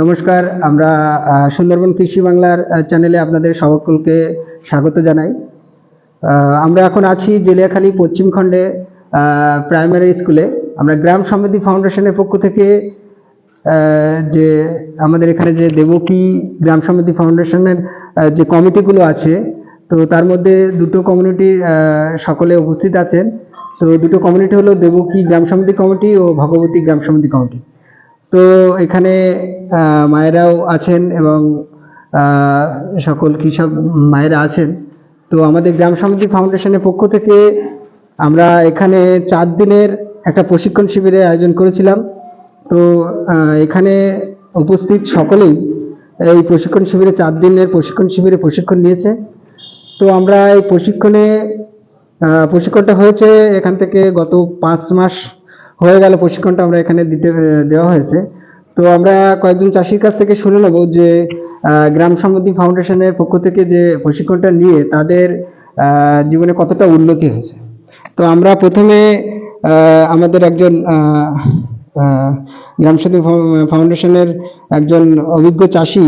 নমস্কার, আমরা সুন্দরবন কৃষি বাংলার চ্যানেলে আপনাদের সকলকে স্বাগত জানাই। আমরা এখন আছি জেলিয়াখালী পশ্চিম খণ্ডে প্রাইমারি স্কুলে। আমরা গ্রাম সমৃদ্ধি ফাউন্ডেশনের পক্ষ থেকে যে আমাদের এখানে যে দেবকী গ্রাম সমৃদ্ধি ফাউন্ডেশনের যে কমিটিগুলো আছে, তো তার মধ্যে দুটো কমিউনিটির সকলে উপস্থিত আছেন। তো দুটো কমিউনিটি হলো দেবকী গ্রাম সমৃদ্ধি কমিটি ও ভগবতী গ্রাম সমৃদ্ধি কমিটি। তো এখানে মায়েরাও আছেন এবং সকল কৃষক মায়েরা আছেন। তো আমাদের গ্রাম সমৃদ্ধি ফাউন্ডেশনের পক্ষ থেকে আমরা এখানে 4 দিনের একটা প্রশিক্ষণ শিবিরের আয়োজন করেছিলাম। তো এখানে উপস্থিত সকলেই এই প্রশিক্ষণ শিবিরে 4 দিনের প্রশিক্ষণ শিবিরে প্রশিক্ষণ নিয়েছে। তো আমরা এই প্রশিক্ষণটা হয়েছে এখান থেকে গত 5 মাস হয়ে গেল প্রশিক্ষণটা আমরা এখানে দেওয়া হয়েছে। তো আমরা কয়েকজন চাষির কাছ থেকে শুনে নেব যে গ্রাম সমৃদ্ধি ফাউন্ডেশনের পক্ষ থেকে যে প্রশিক্ষণটা নিয়ে তাদের জীবনে কতটা উন্নতি হয়েছে। তো আমরা প্রথমে আমাদের একজন গ্রাম সমৃদ্ধি ফাউন্ডেশনের একজন অভিজ্ঞ চাষি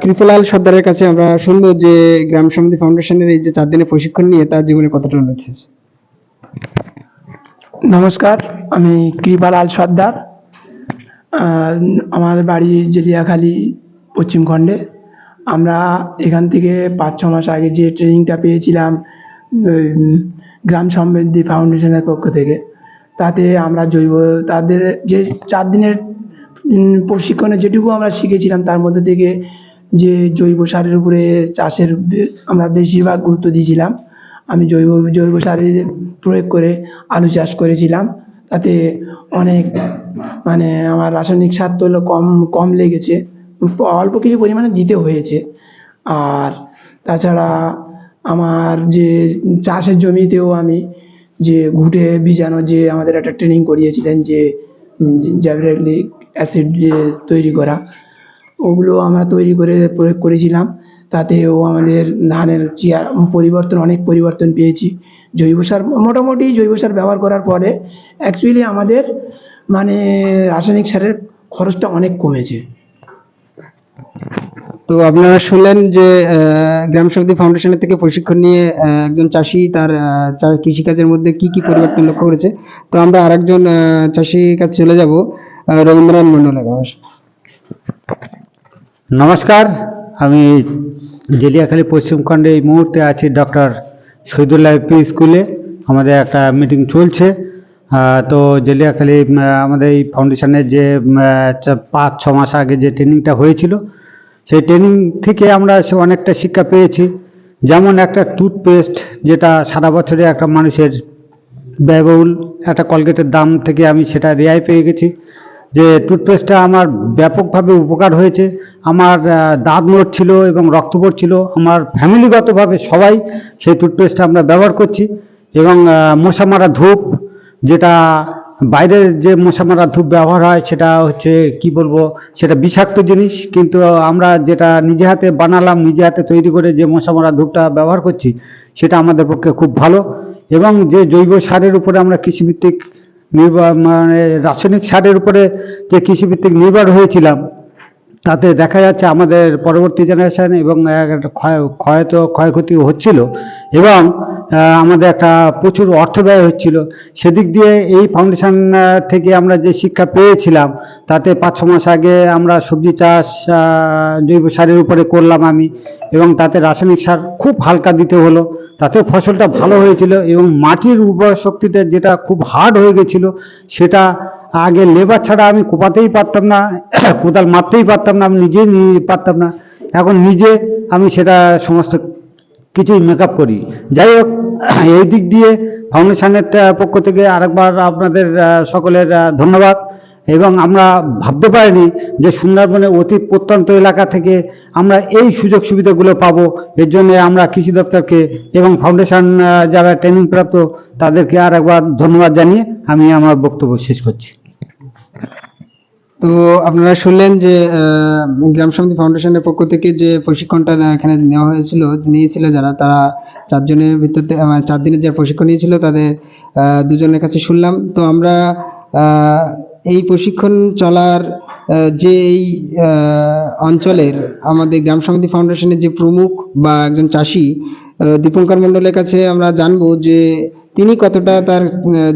কৃপালাল সর্দারের কাছে আমরা শুনবো যে গ্রাম সমৃদ্ধি ফাউন্ডেশনের এই যে 4 দিনের প্রশিক্ষণ নিয়ে তার জীবনে কতটা উন্নতি হয়েছে। নমস্কার, আমি কৃপালাল সর্দার। আমার বাড়ি জেলিয়াখালী পশ্চিম খণ্ডে। আমরা এখান থেকে 5-6 মাস আগে যে ট্রেনিংটা পেয়েছিলাম গ্রাম সমৃদ্ধি ফাউন্ডেশনের পক্ষ থেকে, তাতে আমরা তাদের যে 4 দিনের প্রশিক্ষণে যেটুকু আমরা শিখেছিলাম তার মধ্যে থেকে যে জৈব সারের উপরে চাষের আমরা বেশিরভাগ গুরুত্ব দিয়েছিলাম। আমি জৈব সারের প্রয়োগ করে আলু চাষ করেছিলাম। তাতে অনেক আমার রাসায়নিক সার তো কম লেগেছে, অল্প কিছু পরিমাণে দিতে হয়েছে। আর তাছাড়া আমার যে চাষের জমিতেও আমি যে ঘুঁটে বীজাণু যে আমাদের একটা ট্রেনিং করিয়েছিলেন যে জ্যাবরেলিক অ্যাসিড তৈরি করা, ওগুলো আমরা তৈরি করে প্রয়োগ করেছিলাম। তাতেও আমাদের ধানের অনেক পরিবর্তন পেয়েছি। মোটামুটি জৈব সার ব্যবহার করার পরে অ্যাকচুয়ালি আমাদের রাসায়নিক সারের খরচটা অনেক কমেছে। তো আপনারা শুনলেন যে গ্রাম সমৃদ্ধি ফাউন্ডেশনের থেকে প্রশিক্ষণ নিয়ে একজন চাষি তার কৃষিকাজের মধ্যে কি কি পরিবর্তন লক্ষ্য করেছে। তো আমরা আরেকজন চাষির কাছে চলে যাব, রবীন্দ্রনাথ মন্ডল। নমস্কার, আমি জেলিয়াখালী পশ্চিম খণ্ডে এই মুহূর্তে আছি ডক্টর শহীদুল্লাহ এপি স্কুলে। আমাদের একটা মিটিং চলছে। তো জেলিয়াখালী আমাদের এই ফাউন্ডেশনের যে 5-6 মাস আগে যে ট্রেনিংটা হয়েছিল, সেই ট্রেনিং থেকে আমরা অনেকটা শিক্ষা পেয়েছি। যেমন একটা টুথপেস্ট যেটা সারা বছরে একটা মানুষের ব্যয়বহুল একটা কলগেটের দাম থেকে আমি সেটা রেহাই পেয়ে গেছি। যে টুথপেস্টটা আমার ব্যাপকভাবে উপকার হয়েছে। আমার দাঁত নড়ছিল এবং রক্ত পড়ছিল, আমার ফ্যামিলিগতভাবে সবাই সেই টুথপেস্টটা আমরা ব্যবহার করছি। এবং মশা মারা ধূপ, যেটা বাইরের যে মশা মারা ধূপ ব্যবহার হয় সেটা হচ্ছে কি বলবো, সেটা বিষাক্ত জিনিস, কিন্তু আমরা যেটা নিজে হাতে বানালাম, নিজে হাতে তৈরি করে যে মশা মারা ধূপটা ব্যবহার করছি সেটা আমাদের পক্ষে খুব ভালো। এবং যে জৈব সারের উপরে আমরা কৃষিভিত্তিক রাসায়নিক সারের উপরে যে কৃষিভিত্তিক নির্ভর হয়েছিলাম, তাতে দেখা যাচ্ছে আমাদের পরবর্তী জেনারেশন এবং একটা ক্ষয়ক্ষতি হচ্ছিল এবং আমাদের একটা প্রচুর অর্থ ব্যয় হচ্ছিল। সেদিক দিয়ে এই ফাউন্ডেশন থেকে আমরা যে শিক্ষা পেয়েছিলাম, তাতে 5-6 মাস আগে আমরা সবজি চাষ জৈব সারের উপরে করলাম আমি, এবং তাতে রাসায়নিক সার খুব হালকা দিতে হলো, তাতে ফসলটা ভালো হয়েছিল। এবং মাটির উর্বর শক্তিটা যেটা খুব হার্ড হয়ে গেছিলো, সেটা আগে লেবার ছাড়া আমি কোপাতেই পারতাম না, কোদাল মারতেই পারতাম না, আমি নিজেই পারতাম না। এখন নিজে আমি সেটা সমস্ত কিছুই মেকআপ করি। যাই হোক, এই দিক দিয়ে ফাউন্ডেশনের পক্ষ থেকে আরেকবার আপনাদের সকলের ধন্যবাদ। এবং আমরা ভাবতে পারিনি যে সুন্দরবনে অতি প্রত্যন্ত এলাকা থেকে আমরা এই সুযোগ সুবিধাগুলো পাবো। এর জন্য আমরা কৃষি দপ্তরকে এবং ফাউন্ডেশন যারা ট্রেনিং প্রাপ্ত তাদেরকে আরেকবার ধন্যবাদ জানিয়ে আমি আমার বক্তব্য শেষ করছি। তো আপনারা শুনলেন যে গ্রাম সমৃদ্ধি ফাউন্ডেশনের পক্ষ থেকে যে প্রশিক্ষণটা এখানে নিয়েছিল যারা, তারা 4 জনের ভিতরে 4 দিনের যে প্রশিক্ষণ নিয়েছিল তাদের 2 জনের কাছে শুনলাম। তো আমরা এই প্রশিক্ষণ চলার যে এই অঞ্চলের আমাদের গ্রাম সমিতি ফাউন্ডেশনের যে প্রমুখ বা একজন চাষি দীপঙ্কর মণ্ডলের কাছে আমরা জানবো যে তিনি কতটা তার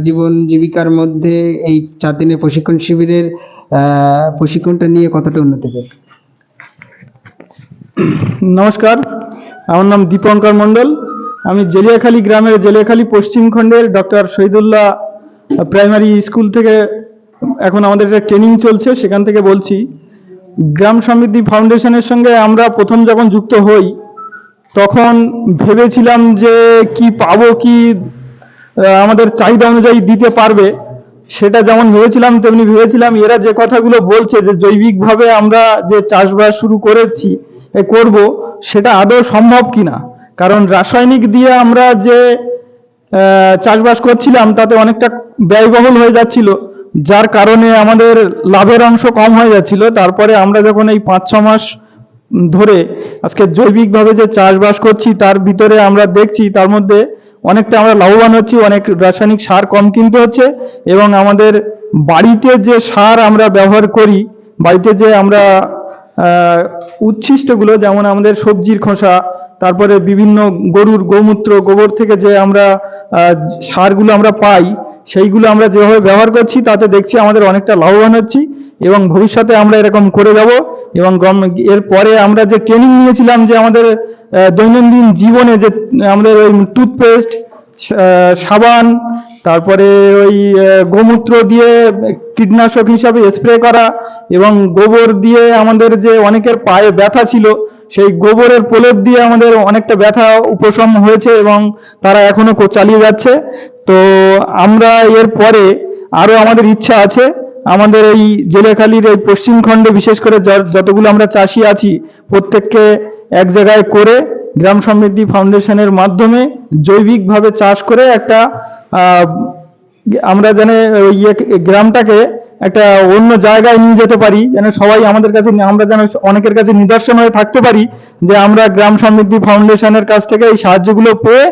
জীবন জীবিকার মধ্যে এই 4 দিনের প্রশিক্ষণ শিবিরের প্রশিক্ষণটা নিয়ে কতটা উন্নতি পেয়েছে। নমস্কার, আমার নাম দীপঙ্কর মণ্ডল। আমি জেলিয়াখালী গ্রামের জেলিয়াখালী পশ্চিম খণ্ডের ডক্টর শহীদুল্লাহ প্রাইমারি স্কুল থেকে এখন আমাদের একটা ট্রেনিং চলছে, সেখান থেকে বলছি। গ্রাম সমৃদ্ধি ফাউন্ডেশনের সঙ্গে আমরা প্রথম যখন যুক্ত হই তখন ভেবেছিলাম যে কি পাবো, কি আমাদের চাহিদা অনুযায়ী দিতে পারবে। সেটা যেমন ভেবেছিলাম তেমনি ভেবেছিলাম এরা যে কথাগুলো বলছে যে জৈবিকভাবে আমরা যে চাষবাস শুরু করেছি করব, সেটা আদৌ সম্ভব কিনা। কারণ রাসায়নিক দিয়ে আমরা যে চাষবাস করছিলাম তাতে অনেকটা ব্যয়বহুল হয়ে যাচ্ছিল, যার কারণে আমাদের লাভের অংশ কম হয়ে যাচ্ছিল। তারপরে আমরা যখন এই 5-6 মাস ধরে আজকে জৈবিকভাবে যে চাষবাস করছি তার ভিতরে আমরা দেখছি তার মধ্যে অনেকটা আমরা লাভবান হচ্ছি, অনেক রাসায়নিক সার কম কিনতে হচ্ছে এবং আমাদের বাড়িতে যে সার আমরা ব্যবহার করি, বাড়িতে যে আমরা উচ্ছিষ্টগুলো, যেমন আমাদের সবজির খোসা, তারপরে বিভিন্ন গরুর গোমূত্র, গোবর থেকে যে আমরা সারগুলো আমরা পাই, সেইগুলো আমরা যেভাবে ব্যবহার করছি তাতে দেখছি আমাদের অনেকটা লাভবান হচ্ছি এবং ভবিষ্যতে আমরা এরকম করে যাব। এবং এরপরে আমরা যে ট্রেনিং নিয়েছিলাম যে আমাদের দৈনন্দিন জীবনে যে আমাদের ওই টুথপেস্ট, সাবান, তারপরে ওই গোমূত্র দিয়ে কীটনাশক হিসাবে স্প্রে করা এবং গোবর দিয়ে আমাদের যে অনেকের পায়ে ব্যথা ছিল সেই গোবরের প্রলেপ দিয়ে আমাদের অনেকটা ব্যথা উপশম হয়েছে এবং তারা এখনো চালিয়ে যাচ্ছে। তো আমরা এরপরে আরো আমাদের ইচ্ছা আছে, আমাদের এই জেলেখালির এই পশ্চিম খণ্ডে বিশেষ করে যতগুলো আমরা চাষি আছি প্রত্যেককে এক জায়গায় করে গ্রাম সমৃদ্ধি ফাউন্ডেশনের মাধ্যমে জৈবিকভাবে চাষ করে একটা আমরা যেন গ্রামটাকে একটা অন্য জায়গায় নিয়ে যেতে পারি, যেন সবাই আমাদের কাছে, আমরা যেন অনেকের কাছে নিদর্শন হয়ে থাকতে পারি যে আমরা গ্রাম সমৃদ্ধি ফাউন্ডেশনের কাছ থেকে এই সাহায্যগুলো পেয়ে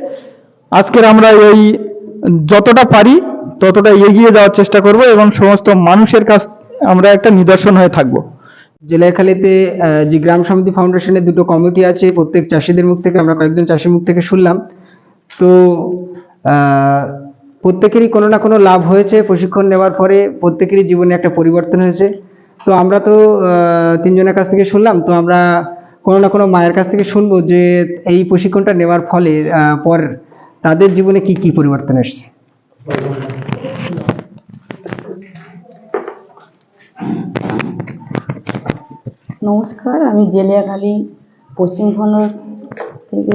আজকের আমরা এই যতটা পারি ততটা এগিয়ে যাওয়ার চেষ্টা করব এবং সমস্ত মানুষের কাছ আমরা একটা নিদর্শন হয়ে থাকবো। জেলাখালীতে যে গ্রাম সমিতি ফাউন্ডেশনের 2টো কমিটি আছে, প্রত্যেক চাষিদের মুখ থেকে আমরা কয়েকজন চাষির মুখ থেকে শুনলাম। তো প্রত্যেকেরই কোনো না কোনো লাভ হয়েছে প্রশিক্ষণ নেওয়ার পরে, প্রত্যেকেরই জীবনে একটা পরিবর্তন হয়েছে। তো আমরা তো 3 জনের কাছ থেকে শুনলাম, তো আমরা কোনো না কোনো মায়ের কাছ থেকে শুনবো যে এই প্রশিক্ষণটা নেওয়ার ফলে পর তাদের জীবনে কি কি পরিবর্তন এসেছে। নমস্কার, আমি জেলিয়াখালী পশ্চিমবঙ্গ থেকে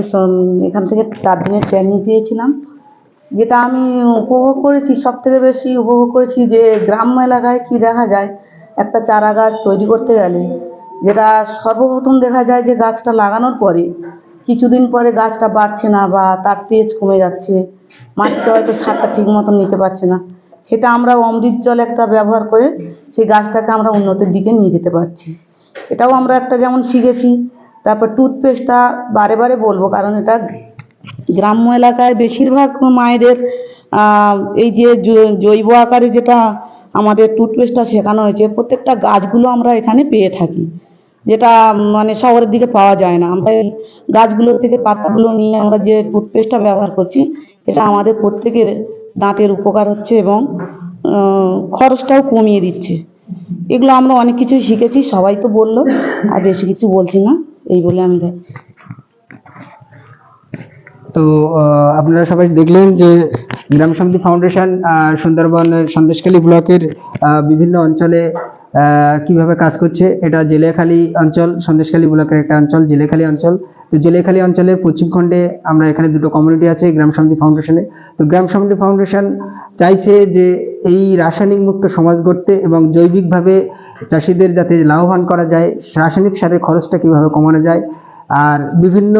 এখান থেকে 4 দিনের ট্রেনিং পেয়েছিলাম। যেটা আমি উপভোগ করেছি, সব থেকে বেশি উপভোগ করেছি যে গ্রাম্য এলাকায় কি দেখা যায়, একটা চারা গাছ তৈরি করতে গেলে যেটা সর্বপ্রথম দেখা যায় যে গাছটা লাগানোর পরে কিছুদিন পরে গাছটা বাড়ছে না বা তার তেজ কমে যাচ্ছে, মাটিতে হয়তো সারটা ঠিক মতন নিতে পারছে না। সেটা আমরা অমৃত জল একটা ব্যবহার করে সেই গাছটাকে আমরা উন্নতির দিকে নিয়ে যেতে পারছি। এটাও আমরা একটা যেমন শিখেছি। তারপর টুথপেস্টটা বারে বারে বলবো, কারণ এটা গ্রাম্য এলাকায় বেশিরভাগ মায়েদের এই যে জৈব আকারে যেটা আমাদের টুথপেস্টটা শেখানো হয়েছে, প্রত্যেকটা গাছগুলো আমরা এখানে পেয়ে থাকি, যেটা মানে শহরের দিকে পাওয়া যায় না। আমরা এই গাছগুলো থেকে পাতাগুলো নিয়ে আমরা যে টুথপেস্টটা ব্যবহার করছি, এটা আমাদের প্রত্যেকের দাঁতের উপকার হচ্ছে এবং খরচটাও কমিয়ে দিচ্ছে। এগুলো আমরা অনেক কিছুই শিখেছি, সবাই তো বললো, আর বেশি কিছু বলছি না, এই বলে আমি যাচ্ছি। তো আপনারা সবাই দেখলেন যে গ্রাম সমিতি ফাউন্ডেশন সুন্দরবনের সন্দেশখালী ব্লকের বিভিন্ন অঞ্চলে কিভাবে কাজ করছে। এটা জেলেখালী অঞ্চল, সন্দেশখালী ব্লকের একটা অঞ্চল জেলেখালী অঞ্চল। তো জেলেখালী অঞ্চলের পশ্চিম খণ্ডে আমরা এখানে 2টো কমিউনিটি আছে গ্রাম সমিতি ফাউন্ডেশনে। তো গ্রাম সমিতি ফাউন্ডেশন চাইছে যে এই রাসায়নিক মুক্ত সমাজ গড়তে এবং জৈবিকভাবে চাষিদের যাতে লাভবান করা যায়, রাসায়নিক সারের খরচটা কিভাবে কমানো যায়। আর বিভিন্ন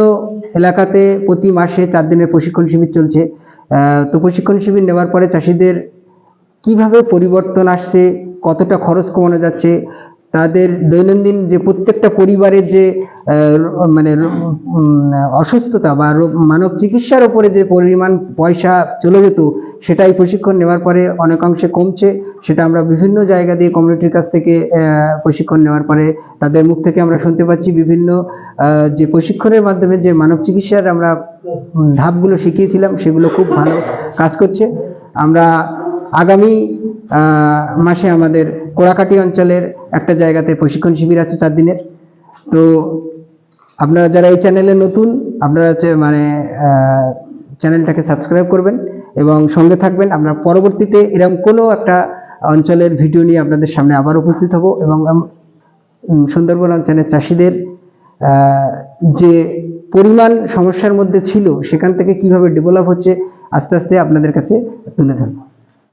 এলাকাতে প্রতি মাসে 4 দিনের প্রশিক্ষণ শিবির চলছে। তো প্রশিক্ষণ শিবির নেওয়ার পরে চাষিদের কিভাবে পরিবর্তন আসছে, কতটা খরচ কমানো যাচ্ছে, তাদের দৈনন্দিন যে প্রত্যেকটা পরিবারের যে মানে অসুস্থতা বা মানব চিকিৎসার উপরে যে পরিমাণ পয়সা চলে যেত সেটাই প্রশিক্ষণ নেওয়ার পরে অনেকাংশে কমছে। সেটা আমরা বিভিন্ন জায়গা দিয়ে কমিউনিটির কাছ থেকে প্রশিক্ষণ নেওয়ার পরে তাদের মুখ থেকে আমরা শুনতে পাচ্ছি বিভিন্ন যে প্রশিক্ষণের মাধ্যমে যে মানব চিকিৎসার আমরা ধাপগুলো শিখিয়েছিলাম সেগুলো খুব ভালো কাজ করছে। আমরা আগামী মাসে আমাদের কোড়াকাটি অঞ্চলের একটা জায়গাতে প্রশিক্ষণ শিবির আছে 4 দিনের। তো আপনারা যারা এই চ্যানেলে নতুন, আপনারা চ্যানেলটাকে সাবস্ক্রাইব করবেন এবং সঙ্গে থাকবেন। আমরা পরবর্তীতে এরকম কোনো একটা অঞ্চলের ভিডিও নিয়ে আপনাদের সামনে আবার উপস্থিত হব এবং সুন্দরবন অঞ্চলের চাষিদের যে পরিমাণ সমস্যার মধ্যে ছিল সেখান থেকে কিভাবে ডেভেলপ হচ্ছে আস্তে আস্তে আপনাদের কাছে তুলে ধরব।